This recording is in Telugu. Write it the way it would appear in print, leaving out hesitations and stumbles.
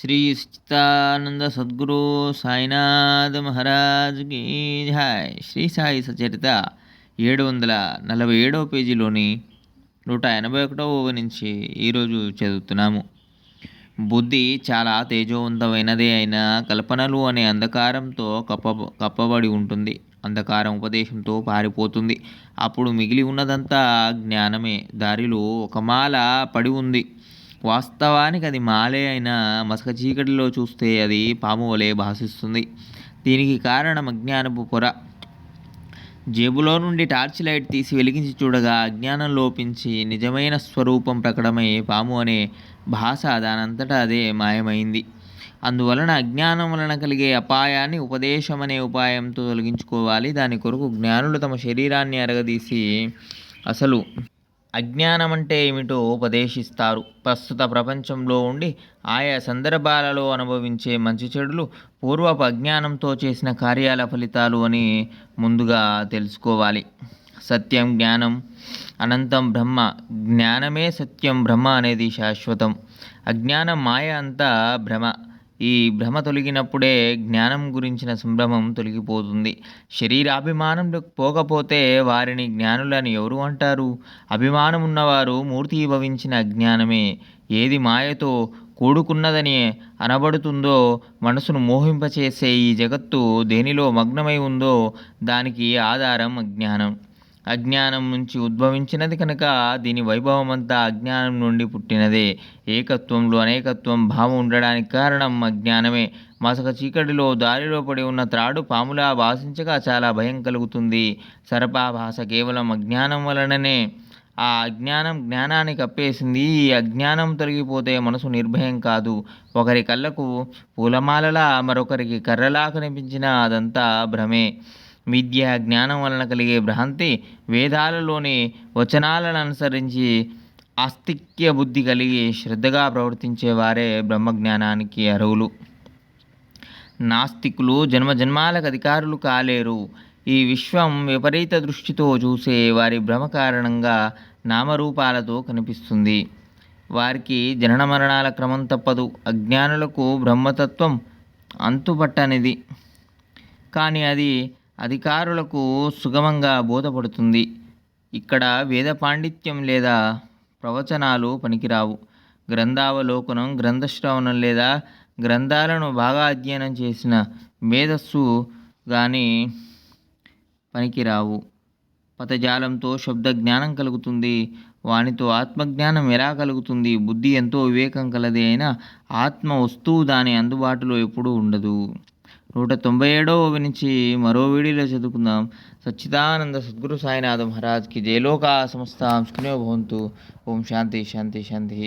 శ్రీ సచ్చిదానంద సద్గురు సాయినాథ్ మహారాజ్ కీ జై. శ్రీ సాయి సచరిత 747వ పేజీలోని 181వ నుంచి ఈరోజు చదువుతున్నాము. బుద్ధి చాలా తేజోవంతమైనదే అయినా కల్పనలు అనే అంధకారంతో కప్పబడి ఉంటుంది. అంధకారం ఉపదేశంతో పారిపోతుంది. అప్పుడు మిగిలి ఉన్నదంతా జ్ఞానమే. దారిలో ఒక మాల పడి ఉంది. వాస్తవానికి అది మాలే అయినా మసక చీకటిలో చూస్తే అది పాము వలె భాసిస్తుంది. దీనికి కారణం అజ్ఞానపు పొర. జేబులో నుండి టార్చ్ లైట్ తీసి వెలిగించి చూడగా అజ్ఞానం లోపించి నిజమైన స్వరూపం ప్రకటమై పాము అనే భాష దానంతటా అదే మాయమైంది. అందువలన అజ్ఞానం వలన కలిగే అపాయాన్ని ఉపదేశం అనే ఉపాయంతో తొలగించుకోవాలి. దాని కొరకు జ్ఞానులు తమ శరీరాన్ని అరగదీసి అసలు అజ్ఞానం అంటే ఏమిటో ఉపదేశిస్తారు. ప్రస్తుత ప్రపంచంలో ఉండి ఆయా సందర్భాలలో అనుభవించే మంచి చెడులు పూర్వపు అజ్ఞానంతో చేసిన కార్యాల ఫలితాలు అని ముందుగా తెలుసుకోవాలి. సత్యం జ్ఞానం అనంతం బ్రహ్మ. జ్ఞానమే సత్యం, బ్రహ్మ అనేది శాశ్వతం. అజ్ఞానం మాయ అంతా భ్రమ. ఈ భ్రమ తొలగినప్పుడే జ్ఞానం గురించిన సంభ్రమం తొలగిపోతుంది. శరీరాభిమానం పోకపోతే వారిని జ్ఞానులని ఎవరు అంటారు? అభిమానం ఉన్నవారు మూర్తీభవించిన అజ్ఞానమే. ఏది మాయతో కూడుకున్నదని అనబడుతుందో, మనసును మోహింపచేసే ఈ జగత్తు దేనిలో మగ్నమై ఉందో దానికి ఆధారం అజ్ఞానం. అజ్ఞానం నుంచి ఉద్భవించినది కనుక దీని వైభవమంతా అజ్ఞానం నుండి పుట్టినదే. ఏకత్వంలో అనేకత్వం భావం ఉండడానికి కారణం అజ్ఞానమే. మసక చీకటిలో దారిలో పడి ఉన్న త్రాడు పాములా భాషించగా చాలా భయం కలుగుతుంది. సర్పాభాష కేవలం అజ్ఞానం వలననే. ఆ అజ్ఞానం జ్ఞానాన్ని కప్పేసింది. ఈ అజ్ఞానం తొలగిపోతే మనసు నిర్భయం కాదు. ఒకరి కళ్ళకు పూలమాలలా, మరొకరికి కర్రలా కనిపించినా అదంతా భ్రమే. విద్య జ్ఞానం వలన కలిగే భ్రాంతి. వేదాలలోని వచనాలను అనుసరించి ఆస్తిక్య బుద్ధి కలిగి శ్రద్ధగా ప్రవర్తించేవారే బ్రహ్మజ్ఞానానికి అర్హులు. నాస్తికులు జన్మజన్మాలకు అధికారులు కాలేరు. ఈ విశ్వం విపరీత దృష్టితో చూసే వారి భ్రమ కారణంగా నామరూపాలతో కనిపిస్తుంది. వారికి జనన మరణాల క్రమం తప్పదు. అజ్ఞానులకు బ్రహ్మతత్వం అంతుపట్టనిది, కానీ అది అధికారులకు సుగమంగా బోధపడుతుంది. ఇక్కడ వేద పాండిత్యం లేదా ప్రవచనాలు పనికిరావు. గ్రంథావలోకనం, గ్రంథశ్రవణం లేదా గ్రంథాలను బాగా అధ్యయనం చేసిన మేధస్సు కానీ పనికిరావు. పదజాలంతో శబ్ద జ్ఞానం కలుగుతుంది. వానితో ఆత్మజ్ఞానం ఎలా కలుగుతుంది? బుద్ధి ఎంతో వివేకం కలదే అయినా ఆత్మ వస్తువు దాని అందుబాటులో ఎప్పుడూ ఉండదు. 197వ నుంచి మరో వీడియోలో చదువుకుందాం. సచ్చిదానంద సద్గురు సాయినాథ మహారాజ్ కి జై. లోకా సమస్తా సుఖినో భవంతు. ఓం శాంతి శాంతి శాంతి.